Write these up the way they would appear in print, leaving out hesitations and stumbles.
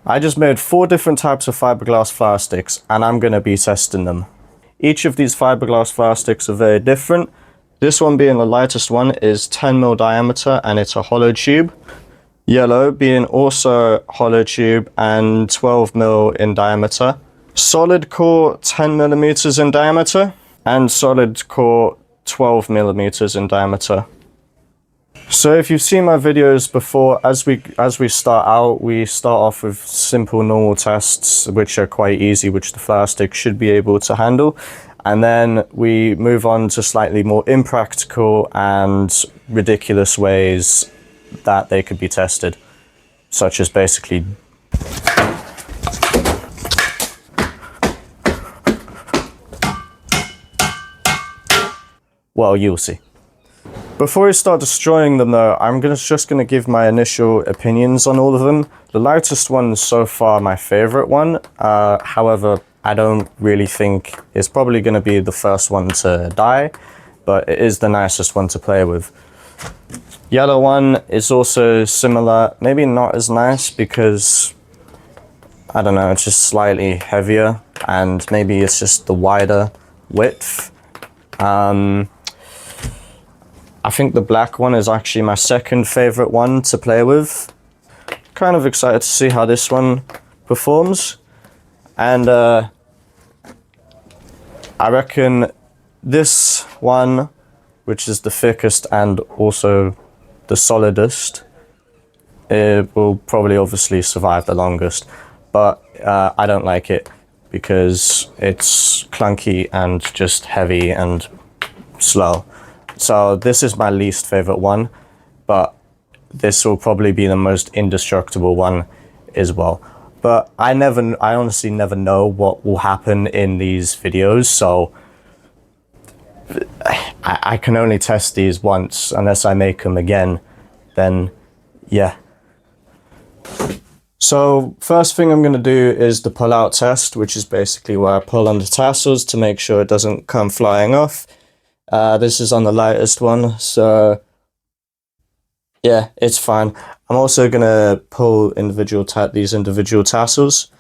I just made 4 different types of fiberglass flower sticks and I'm going to be testing them. Each of these fiberglass flower sticks are very different. This one being the lightest one is 10mm diameter and it's a hollow tube. Yellow being also hollow tube and 12mm in diameter. Solid core 10mm in diameter and solid core 12mm in diameter. So if you've seen my videos before, as we start out, we start off with simple normal tests, which are quite easy, which the flower stick should be able to handle. And then we move on to slightly more impractical and ridiculous ways that they could be tested, such as basically well, you'll see. Before we start destroying them though, I'm just gonna give my initial opinions on all of them. The lightest one is so far my favorite one. However, I don't really think it's probably gonna be the first one to die, but it is the nicest one to play with. Yellow one is also similar, maybe not as nice because, I don't know, it's just slightly heavier and maybe it's just the wider width. I think the black one is actually my second favorite one to play with. Kind of excited to see how this one performs. And I reckon this one, which is the thickest and also the solidest, it will probably obviously survive the longest. But I don't like it because it's clunky and just heavy and slow. So this is my least favorite one, but this will probably be the most indestructible one as well. But I honestly never know what will happen in these videos, so I can only test these once. Unless I make them again, then yeah. So first thing I'm going to do is the pull out test, which is basically where I pull on the tassels to make sure it doesn't come flying off. This is on the lightest one, so yeah, it's fine. I'm also gonna pull these individual tassels.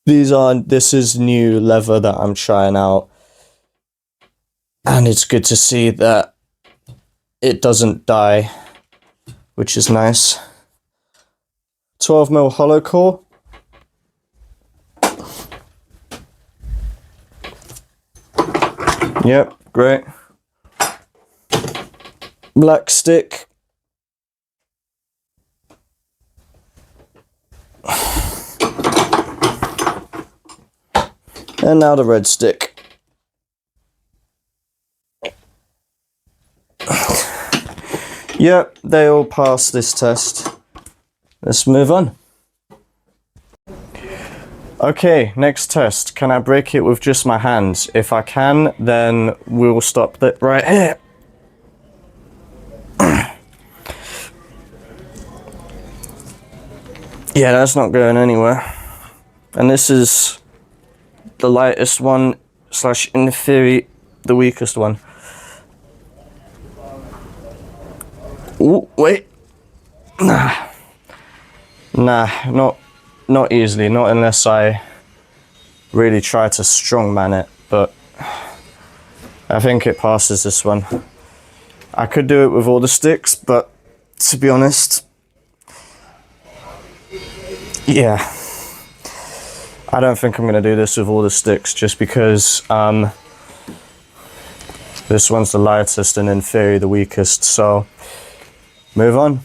This is new leather that I'm trying out, and it's good to see that it doesn't die, which is nice. 12mm hollow core. Yep, great. Black stick. And now the red stick. Yep, they all pass this test. Let's move on. Okay, next test. Can I break it with just my hands? If I can, then we'll stop that right here. Yeah, that's not going anywhere. And this is the lightest one, / in theory, the weakest one. Ooh, wait. Nah, not easily, not unless I really try to strongman it, but I think it passes this one. I could do it with all the sticks, but to be honest, yeah, I don't think I'm going to do this with all the sticks just because this one's the lightest and in theory the weakest, so move on.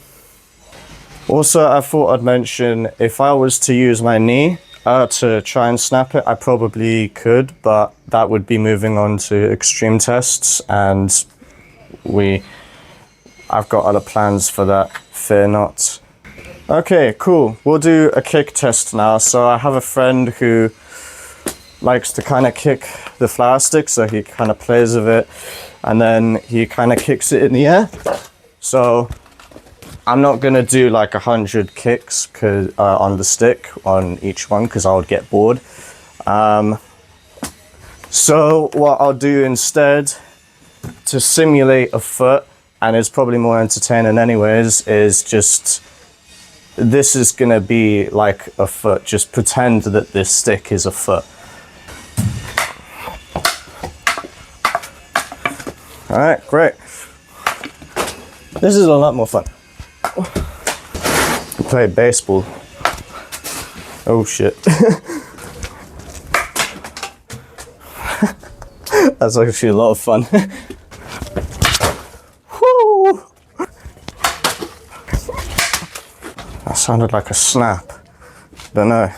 Also, I thought I'd mention, if I was to use my knee to try and snap it, I probably could, but that would be moving on to extreme tests, and I've got other plans for that, fear not. Okay, cool. We'll do a kick test now. So I have a friend who likes to kind of kick the flower stick, so he kind of plays with it, and then he kind of kicks it in the air. So I'm not gonna do like 100 kicks on the stick on each one because I would get bored. So what I'll do instead, to simulate a foot, and it's probably more entertaining anyways, is just this is gonna be like a foot. Just pretend that this stick is a foot. Alright, great. This is a lot more fun. Play baseball. Oh shit. That's actually a lot of fun. Woo! That sounded like a snap. Don't know.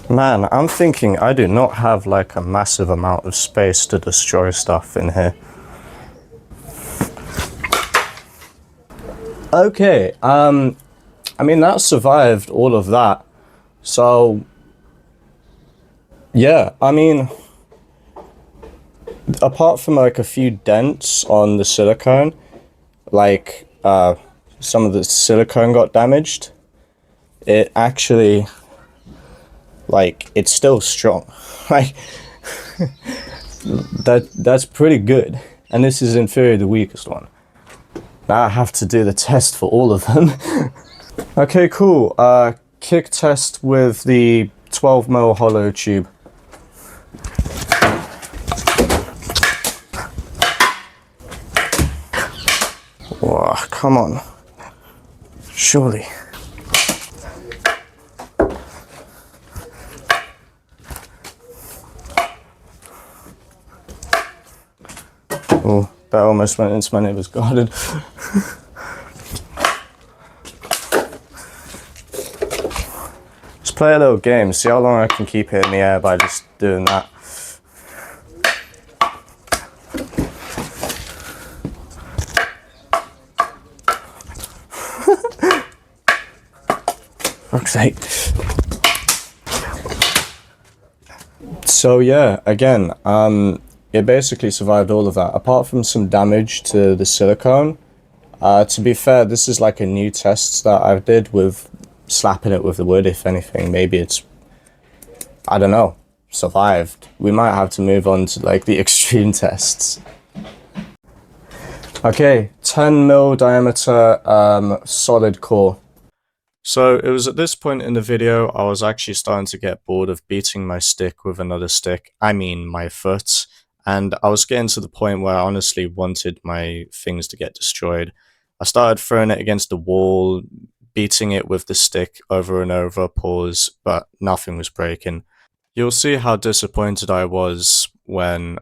Man, I'm thinking I do not have like a massive amount of space to destroy stuff in here. Okay, I mean that survived all of that. So yeah, I mean, apart from like a few dents on the silicone, like some of the silicone got damaged, it actually, like, it's still strong. Like that's pretty good. And this is in theory the weakest one. Now I have to do the test for all of them. Okay, cool. Kick test with the 12mm hollow tube. Whoa, come on. Surely. Oh, that almost went into my neighbor's garden. Let's play a little game, see how long I can keep it in the air by just doing that. Fuck's sake. So yeah, again, it basically survived all of that, apart from some damage to the silicone. To be fair, this is like a new test that I did with slapping it with the wood. If anything, maybe it's, I don't know, survived. We might have to move on to like the extreme tests. Okay, 10mm diameter solid core. So it was at this point in the video I was actually starting to get bored of beating my stick with another stick, I mean my foot. And I was getting to the point where I honestly wanted my things to get destroyed. I started throwing it against the wall, beating it with the stick over and over, pause, but nothing was breaking. You'll see how disappointed I was when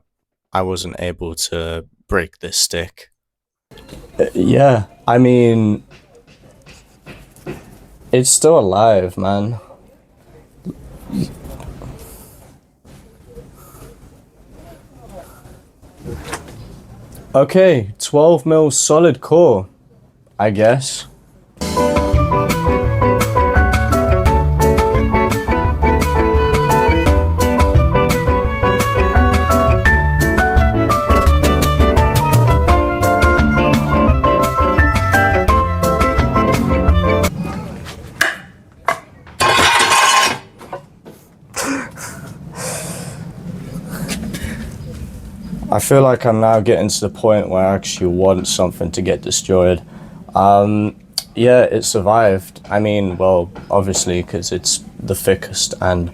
I wasn't able to break this stick. Yeah, I mean, it's still alive, man. Okay, 12mm solid core, I guess. I feel like I'm now getting to the point where I actually want something to get destroyed. Yeah, it survived. I mean, well, obviously, because it's the thickest and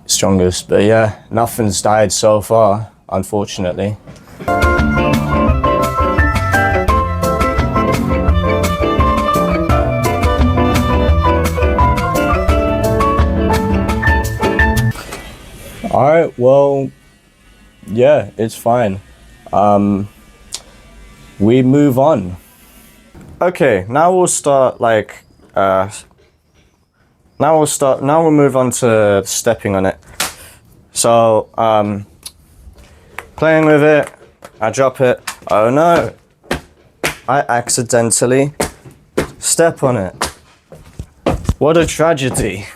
strongest. But yeah, nothing's died so far, unfortunately. Alright, well, yeah, it's fine. We move on. Okay, now we'll start like, now we'll move on to stepping on it. So, playing with it, I drop it, oh no, I accidentally step on it. What a tragedy.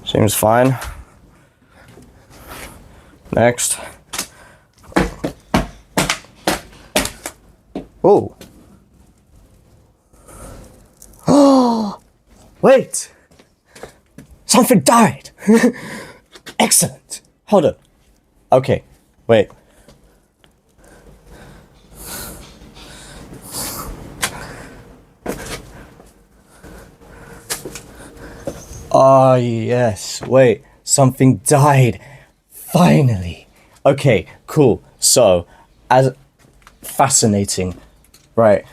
Seems fine. Next. Oh. Oh. Wait. Something died! Excellent! Hold on. Okay, wait. Ah, yes. Wait, something died. Finally. Okay, cool. So, as fascinating, right?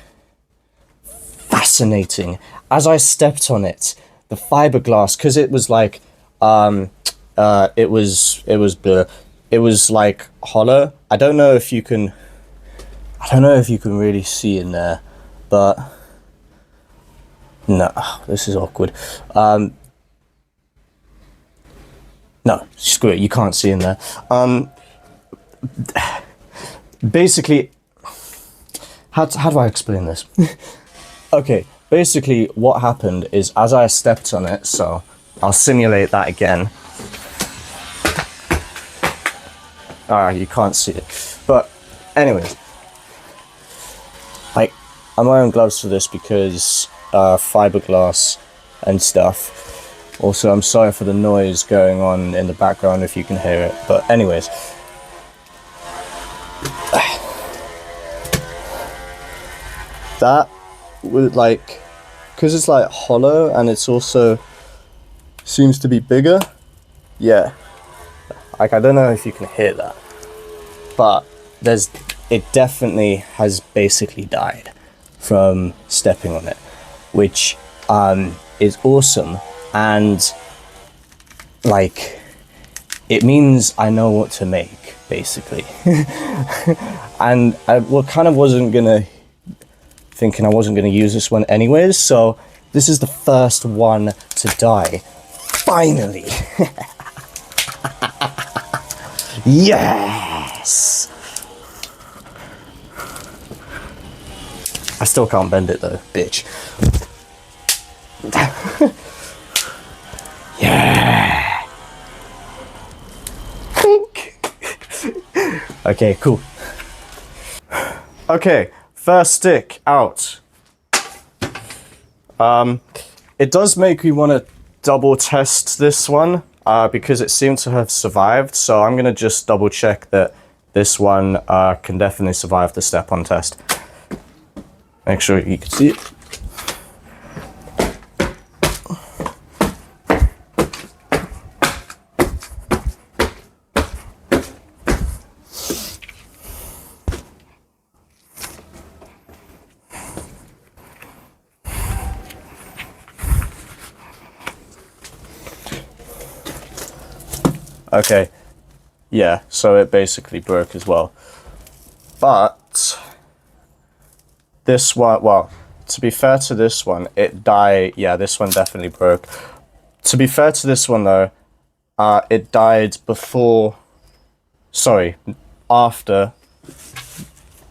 Fascinating. As I stepped on it, the fiberglass, because it was like, it was like hollow. I don't know if you can really see in there, but no, this is awkward. No, screw it, you can't see in there. Basically, how do I explain this? Okay, basically what happened is as I stepped on it, so I'll simulate that again. You can't see it. But anyways, like, I'm wearing gloves for this because fiberglass and stuff. Also, I'm sorry for the noise going on in the background if you can hear it. But anyways, that would like, because it's like hollow and it's also seems to be bigger. Yeah, like I don't know if you can hear that, but it definitely has basically died from stepping on it, which is awesome. And like, it means I know what to make, basically. And I wasn't gonna use this one anyways, so this is the first one to die. Finally. Yes. I still can't bend it though, bitch. Yeah. Okay, cool. Okay, first stick out. It does make me want to double test this one because it seemed to have survived. So I'm gonna just double check that this one can definitely survive the step-on test. Make sure you can see it. Okay, yeah, so it basically broke as well. But this one, well, to be fair to this one, it died. Yeah, this one definitely broke. To be fair to this one though, it died after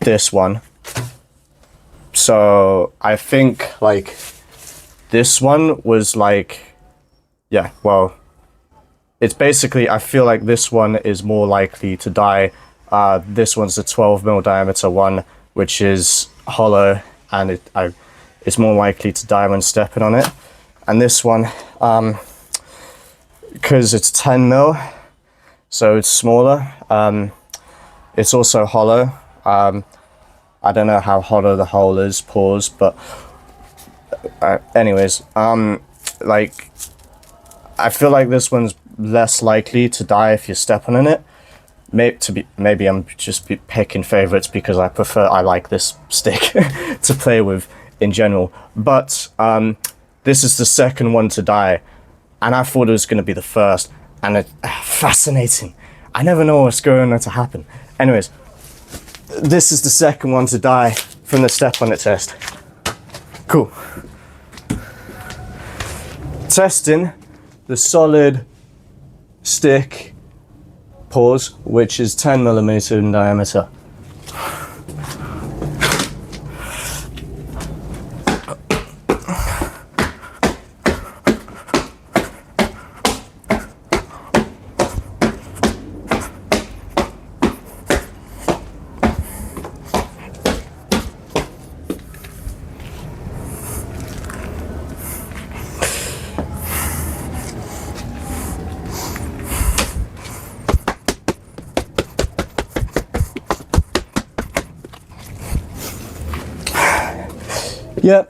this one. So I think like this one was like, yeah, well, it's basically, I feel like this one is more likely to die. This one's a 12mm diameter one, which is hollow, and it's more likely to die when stepping on it. And this one, because it's 10mm, so it's smaller. It's also hollow. I don't know how hollow the hole is, pause, but anyways, like, I feel like this one's less likely to die if you're stepping on it. Maybe I'm just picking favorites because I like this stick to play with in general. But this is the second one to die, and I thought it was going to be the first. And it's fascinating. I never know what's going to happen. Anyways, this is the second one to die from the step on it test. Cool. Testing the solid stick, pause, which is 10mm in diameter. Yeah,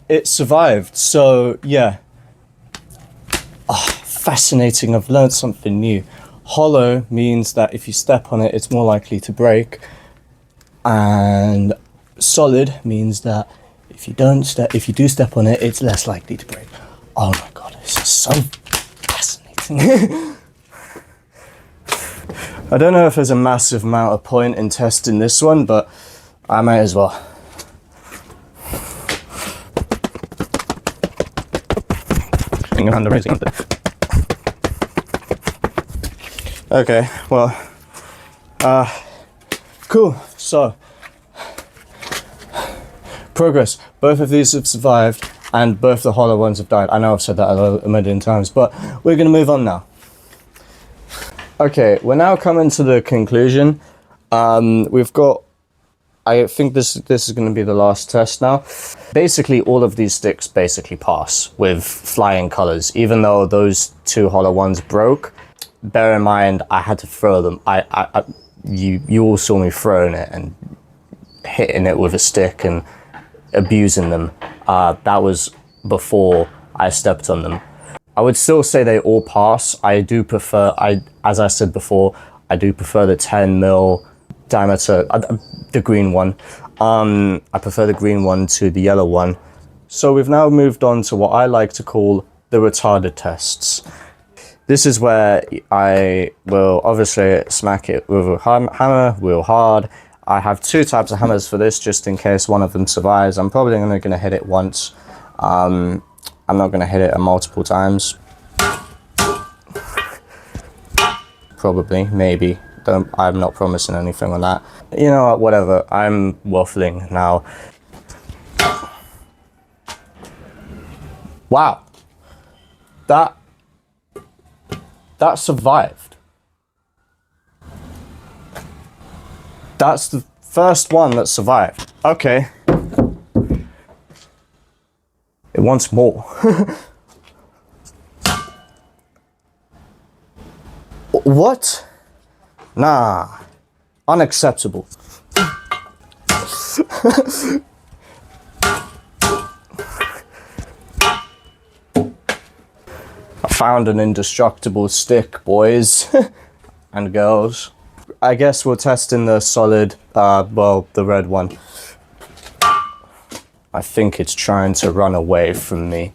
it survived, so yeah. Fascinating, I've learned something new. Hollow means that if you step on it, it's more likely to break. And solid means that if you do step on it, it's less likely to break. Oh my god, this is so fascinating. I don't know if there's a massive amount of point in testing this one, but I might as well. Okay, well, cool. So, progress. Both of these have survived, and both the hollow ones have died. I know I've said that a million times, but we're gonna move on now. Okay, we're now coming to the conclusion. We've got, I think this is going to be the last test now. Basically, all of these sticks basically pass with flying colors, even though those two hollow ones broke. Bear in mind, I had to throw them. You all saw me throwing it and hitting it with a stick and abusing them. That was before I stepped on them. I would still say they all pass. I do prefer, as I said before, I do prefer the 10mm diameter, the green one. I prefer the green one to the yellow one. So we've now moved on to what I like to call the retarded tests. This is where I will obviously smack it with a hammer real hard. I have two types of hammers for this, just in case one of them survives. I'm probably only going to hit it once. I'm not going to hit it multiple times. Probably, maybe. I'm not promising anything on that. You know what, whatever. I'm waffling now. Wow. That survived. That's the first one that survived. Okay. It wants more. What? Nah. Unacceptable. I found an indestructible stick, boys and girls. I guess we're testing the solid, well, the red one. I think it's trying to run away from me.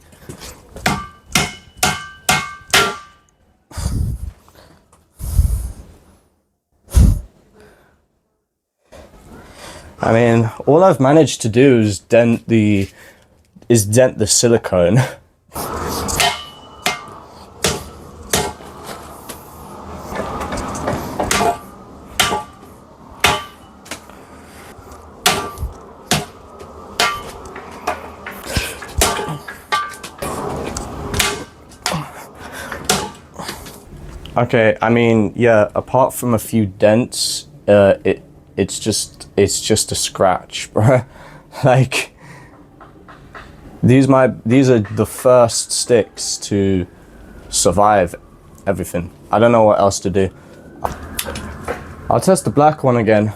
I mean, all I've managed to do is dent the silicone. Okay, I mean, yeah, apart from a few dents, it's just a scratch, bro. Like, these are the first sticks to survive everything. I don't know what else to do. I'll test the black one again.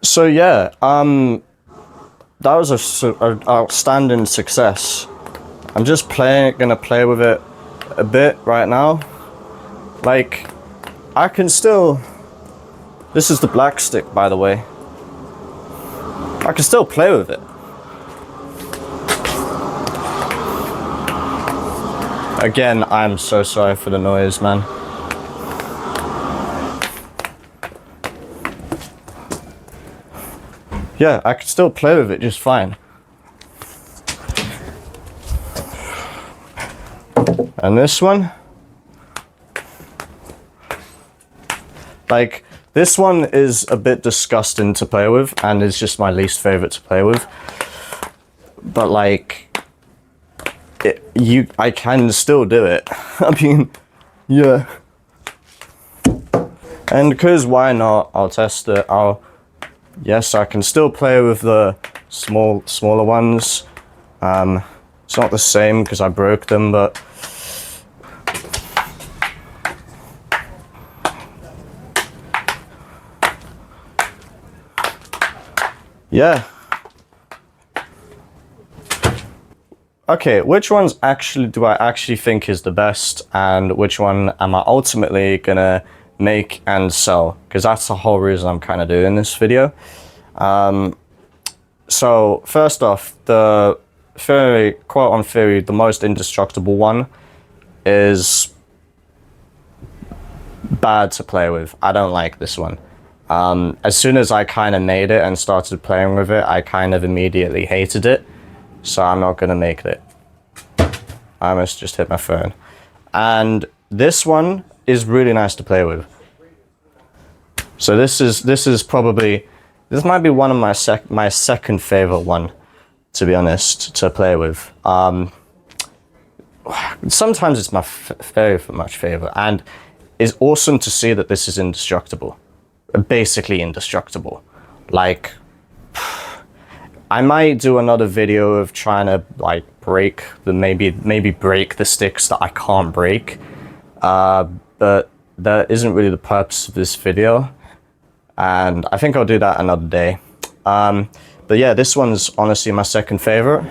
So yeah, that was an outstanding success. I'm just gonna play with it a bit right now. Like, I can still, this is the black stick, by the way. I can still play with it. Again, I'm so sorry for the noise, man. Yeah, I can still play with it just fine. And this one, like, this one is a bit disgusting to play with, and is just my least favorite to play with. But like, I can still do it. I mean, yeah. And because why not? I'll test it. yes, I can still play with the smaller ones. It's not the same because I broke them, but yeah. Okay, which ones do I actually think is the best, and which one am I ultimately gonna make and sell? Because that's the whole reason I'm kind of doing this video. So first off, the quote on theory, the most indestructible one is bad to play with. I don't like this one. As soon as I kind of made it and started playing with it, I kind of immediately hated it. So I'm not gonna make it. I almost just hit my phone. And this one is really nice to play with. So this might be one of my second favorite one, to be honest, to play with. Sometimes it's my very much favorite, and it's awesome to see that this is indestructible, basically indestructible. Like, I might do another video of trying to like break maybe break the sticks that I can't break, but that isn't really the purpose of this video, and I think I'll do that another day. But yeah, this one's honestly my second favorite.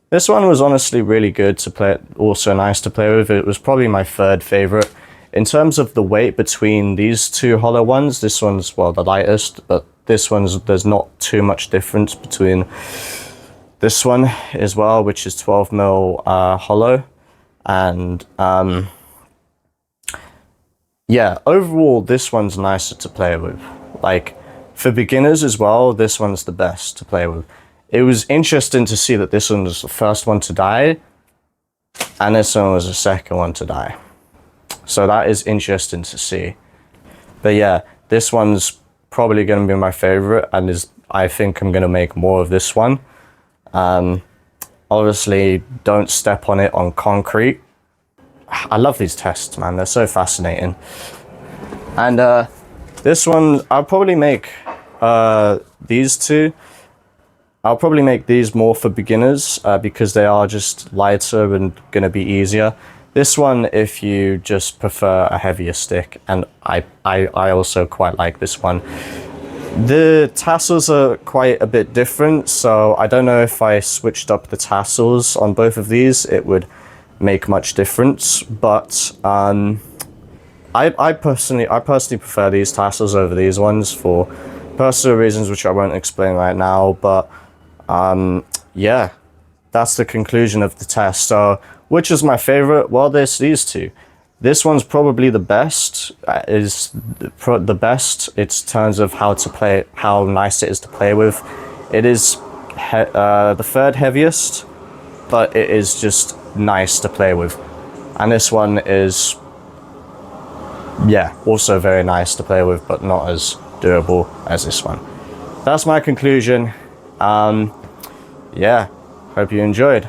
This one was honestly really good to play, also nice to play with. It was probably my third favorite. In terms of the weight between these two hollow ones, this one's, well, the lightest, but this one's, there's not too much difference between this one as well, which is 12 mil hollow. And yeah, overall, this one's nicer to play with. Like, for beginners as well, this one's the best to play with. It was interesting to see that this one was the first one to die, and this one was the second one to die. So that is interesting to see. But yeah, this one's probably going to be my favorite, and I think I'm going to make more of this one. Obviously, don't step on it on concrete. I love these tests, man. They're so fascinating. And this one, I'll probably make these two. I'll probably make these more for beginners because they are just lighter and going to be easier. This one, if you just prefer a heavier stick, and I also quite like this one. The tassels are quite a bit different, so I don't know if I switched up the tassels on both of these, it would make much difference. But I personally prefer these tassels over these ones for personal reasons, which I won't explain right now. But yeah, that's the conclusion of the test. So which is my favorite? Well, there's these two. This one's probably the best, the best in terms of how to play, how nice it is to play with. It is the third heaviest, but it is just nice to play with. And this one is, yeah, also very nice to play with, but not as durable as this one. That's my conclusion. Yeah, hope you enjoyed.